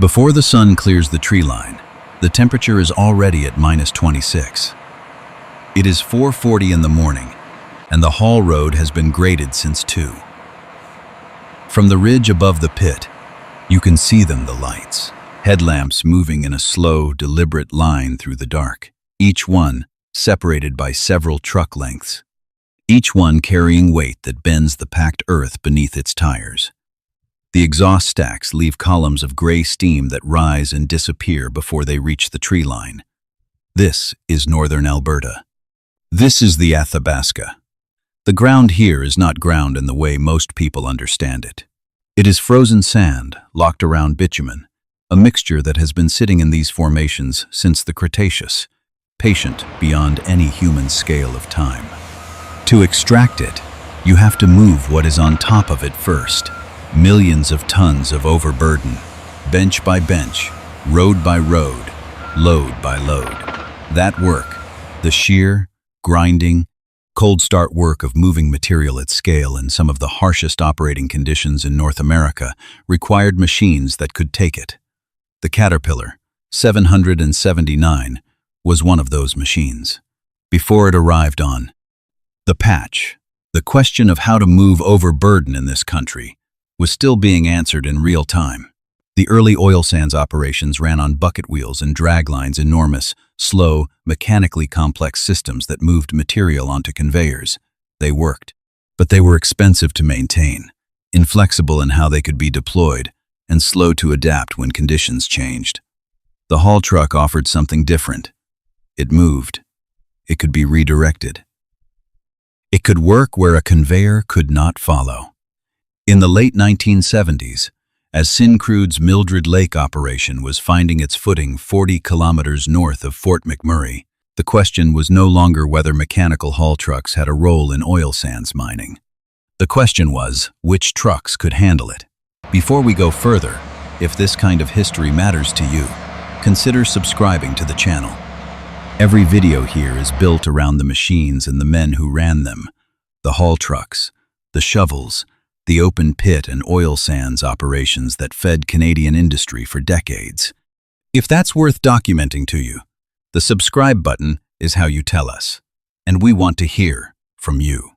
Before the sun clears the tree line, the temperature is already at -26. It is 4:40 in the morning, and the haul road has been graded since 2. From the ridge above the pit, you can see them, the lights, headlamps moving in a slow, deliberate line through the dark, each one separated by several truck lengths, each one carrying weight that bends the packed earth beneath its tires. The exhaust stacks leave columns of gray steam that rise and disappear before they reach the tree line. This is northern Alberta. This is the Athabasca. The ground here is not ground in the way most people understand it. It is frozen sand, locked around bitumen, a mixture that has been sitting in these formations since the Cretaceous, patient beyond any human scale of time. To extract it, you have to move what is on top of it first. Millions of tons of overburden, bench by bench, road by road, load by load. That work, the sheer, grinding, cold start work of moving material at scale in some of the harshest operating conditions in North America, required machines that could take it. The Caterpillar 779 was one of those machines. Before it arrived on the patch, the question of how to move overburden in this country was still being answered in real time. The early oil sands operations ran on bucket wheels and drag lines, enormous, slow, mechanically complex systems that moved material onto conveyors. They worked, but they were expensive to maintain, inflexible in how they could be deployed, and slow to adapt when conditions changed. The haul truck offered something different. It moved. It could be redirected. It could work where a conveyor could not follow. In the late 1970s, as Syncrude's Mildred Lake operation was finding its footing 40 kilometers north of Fort McMurray, the question was no longer whether mechanical haul trucks had a role in oil sands mining. The question was, which trucks could handle it? Before we go further, if this kind of history matters to you, consider subscribing to the channel. Every video here is built around the machines and the men who ran them, the haul trucks, the shovels, the open pit and oil sands operations that fed Canadian industry for decades. If that's worth documenting to you, the subscribe button is how you tell us, and we want to hear from you.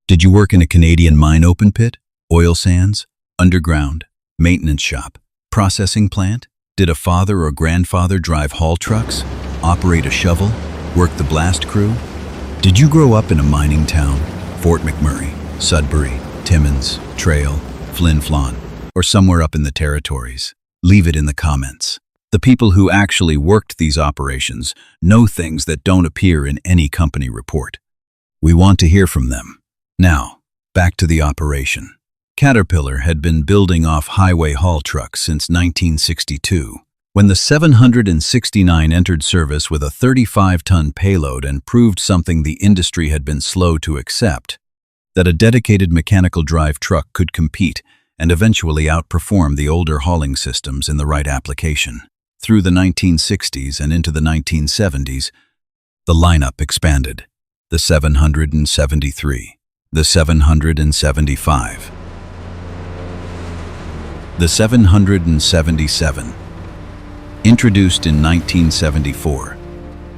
Did you work in a Canadian mine open pit, oil sands, underground, maintenance shop, processing plant? Did a father or grandfather drive haul trucks, operate a shovel, work the blast crew? Did you grow up in a mining town, Fort McMurray, Sudbury, Timmins, Trail, Flin Flon, or somewhere up in the territories? Leave it in the comments. The people who actually worked these operations know things that don't appear in any company report. We want to hear from them. Now, back to the operation. Caterpillar had been building off highway haul trucks since 1962, when the 769 entered service with a 35-ton payload and proved something the industry had been slow to accept, that a dedicated mechanical drive truck could compete and eventually outperform the older hauling systems in the right application. Through the 1960s and into the 1970s, the lineup expanded. The 773, the 775, the 777, introduced in 1974,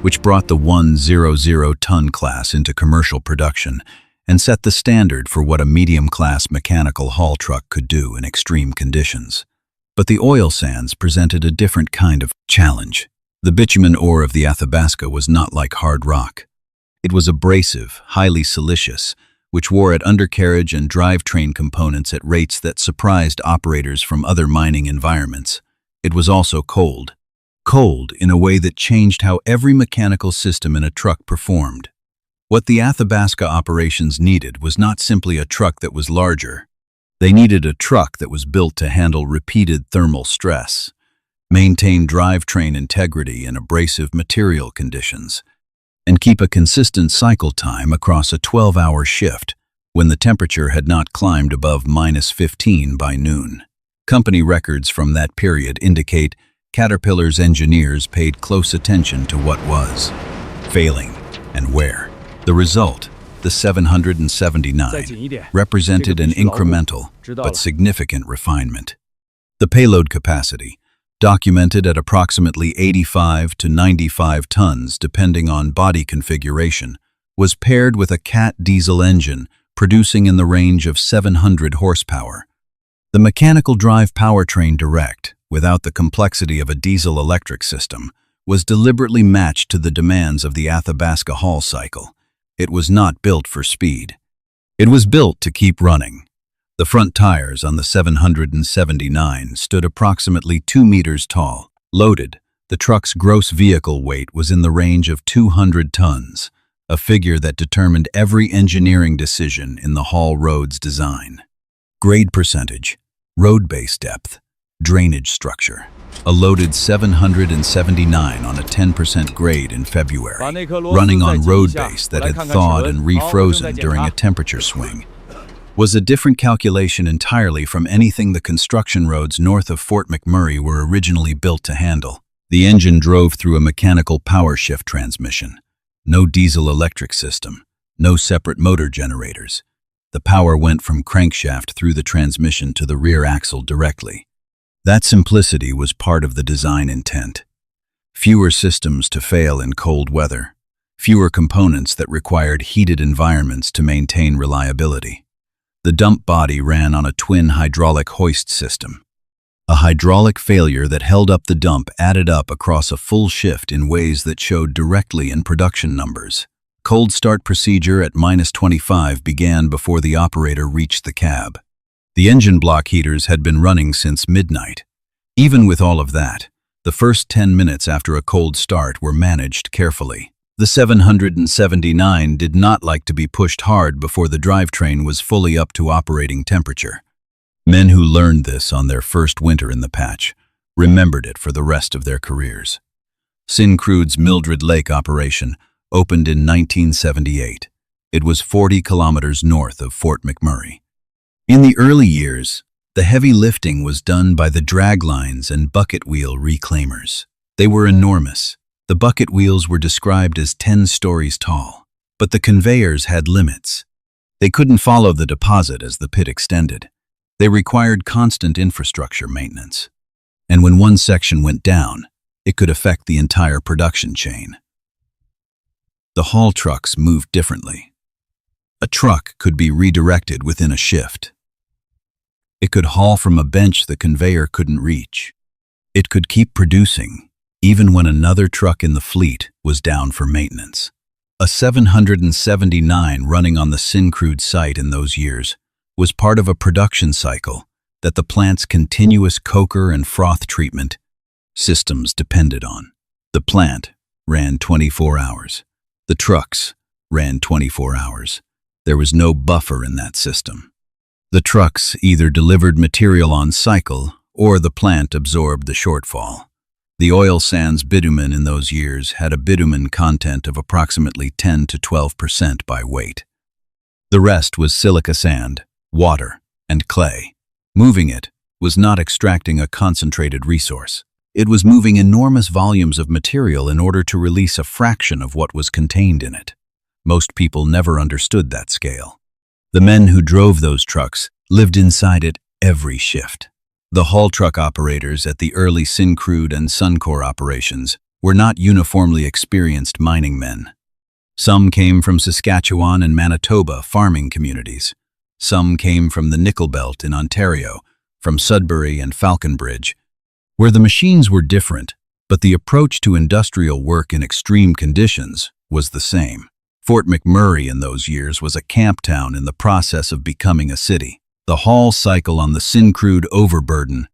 which brought the 100-ton class into commercial production and set the standard for what a medium-class mechanical haul truck could do in extreme conditions. But the oil sands presented a different kind of challenge. The bitumen ore of the Athabasca was not like hard rock. It was abrasive, highly siliceous, which wore at undercarriage and drivetrain components at rates that surprised operators from other mining environments. It was also cold. Cold in a way that changed how every mechanical system in a truck performed. What the Athabasca operations needed was not simply a truck that was larger. They needed a truck that was built to handle repeated thermal stress, maintain drivetrain integrity in abrasive material conditions, and keep a consistent cycle time across a 12-hour shift when the temperature had not climbed above -15 by noon. Company records from that period indicate Caterpillar's engineers paid close attention to what was failing and where. The result, the 779, represented an incremental but significant refinement. The payload capacity, documented at approximately 85 to 95 tons depending on body configuration, was paired with a Cat diesel engine producing in the range of 700 horsepower. The mechanical drive powertrain direct, without the complexity of a diesel-electric system, was deliberately matched to the demands of the Athabasca haul cycle. It was not built for speed. It was built to keep running. The front tires on the 779 stood approximately 2 meters tall. Loaded, the truck's gross vehicle weight was in the range of 200 tons, a figure that determined every engineering decision in the haul road's design. Grade percentage, road base depth, drainage structure. A loaded 779 on a 10% grade in February, running on road base that had thawed and refrozen during a temperature swing, was a different calculation entirely from anything the construction roads north of Fort McMurray were originally built to handle. The engine drove through a mechanical power shift transmission. No diesel-electric system, no separate motor generators. The power went from crankshaft through the transmission to the rear axle directly. That simplicity was part of the design intent. Fewer systems to fail in cold weather, fewer components that required heated environments to maintain reliability. The dump body ran on a twin hydraulic hoist system. A hydraulic failure that held up the dump added up across a full shift in ways that showed directly in production numbers. Cold start procedure at -25 began before the operator reached the cab. The engine block heaters had been running since midnight. Even with all of that, the first 10 minutes after a cold start were managed carefully. The 779 did not like to be pushed hard before the drivetrain was fully up to operating temperature. Men who learned this on their first winter in the patch remembered it for the rest of their careers. Syncrude's Mildred Lake operation opened in 1978. It was 40 kilometers north of Fort McMurray. In the early years, the heavy lifting was done by the draglines and bucket wheel reclaimers. They were enormous. The bucket wheels were described as 10 stories tall, but the conveyors had limits. They couldn't follow the deposit as the pit extended. They required constant infrastructure maintenance. And when one section went down, it could affect the entire production chain. The haul trucks moved differently. A truck could be redirected within a shift. It could haul from a bench the conveyor couldn't reach. It could keep producing, even when another truck in the fleet was down for maintenance. A 779 running on the Syncrude site in those years was part of a production cycle that the plant's continuous coker and froth treatment systems depended on. The plant ran 24 hours. The trucks ran 24 hours. There was no buffer in that system. The trucks either delivered material on cycle or the plant absorbed the shortfall. The oil sands bitumen in those years had a bitumen content of approximately 10 to 12% by weight. The rest was silica sand, water, and clay. Moving it was not extracting a concentrated resource. It was moving enormous volumes of material in order to release a fraction of what was contained in it. Most people never understood that scale. The men who drove those trucks lived inside it every shift. The haul truck operators at the early Syncrude and Suncor operations were not uniformly experienced mining men. Some came from Saskatchewan and Manitoba farming communities. Some came from the Nickel Belt in Ontario, from Sudbury and Falconbridge, where the machines were different, but the approach to industrial work in extreme conditions was the same. Fort McMurray in those years was a camp town in the process of becoming a city. The haul cycle on the Syncrude overburden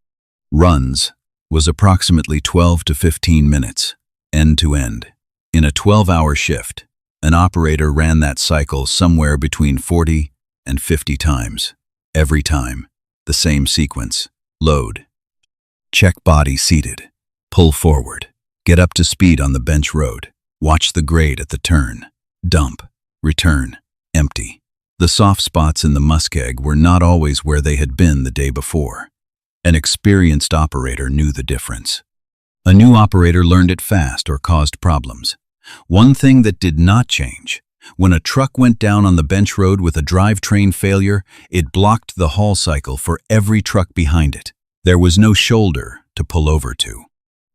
runs was approximately 12 to 15 minutes, end to end. In a 12-hour shift, an operator ran that cycle somewhere between 40 and 50 times. Every time, the same sequence: load, check body seated, pull forward, get up to speed on the bench road, watch the grade at the turn, dump, return, empty. The soft spots in the muskeg were not always where they had been the day before. An experienced operator knew the difference. A new operator learned it fast or caused problems. One thing that did not change: when a truck went down on the bench road with a drivetrain failure, it blocked the haul cycle for every truck behind it. There was no shoulder, to pull over to.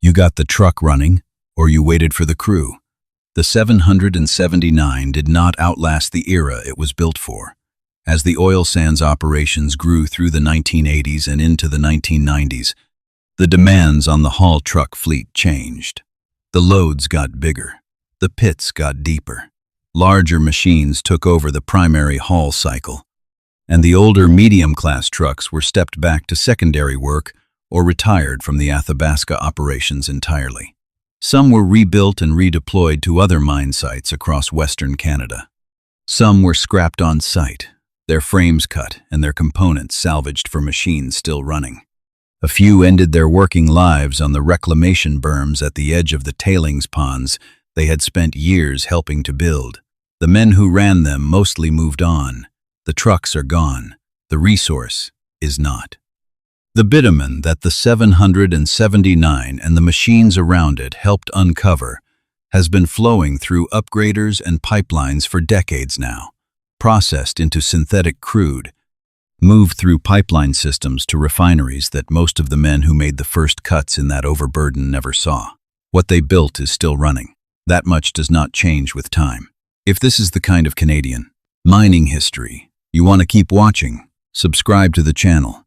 You got the truck running, or you waited for the crew. The 779 did not outlast the era it was built for. As the oil sands operations grew through the 1980s and into the 1990s, the demands on the haul truck fleet changed. The loads got bigger. The pits got deeper. Larger machines took over the primary haul cycle, and the older medium-class trucks were stepped back to secondary work or retired from the Athabasca operations entirely. Some were rebuilt and redeployed to other mine sites across Western Canada. Some were scrapped on site, their frames cut and their components salvaged for machines still running. A few ended their working lives on the reclamation berms at the edge of the tailings ponds they had spent years helping to build. The men who ran them mostly moved on. The trucks are gone. The resource is not. The bitumen that the 779 and the machines around it helped uncover has been flowing through upgraders and pipelines for decades now, processed into synthetic crude, moved through pipeline systems to refineries that most of the men who made the first cuts in that overburden never saw. What they built is still running. That much does not change with time. If this is the kind of Canadian mining history you want to keep watching, subscribe to the channel.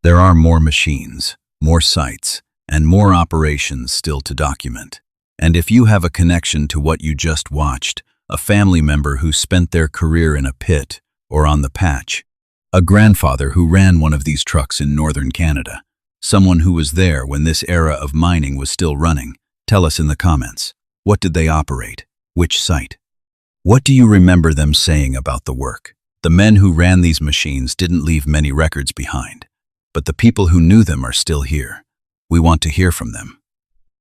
There are more machines, more sites, and more operations still to document. And if you have a connection to what you just watched, a family member who spent their career in a pit or on the patch, a grandfather who ran one of these trucks in northern Canada, someone who was there when this era of mining was still running, tell us in the comments. What did they operate? Which site? What do you remember them saying about the work? The men who ran these machines didn't leave many records behind, but the people who knew them are still here. We want to hear from them.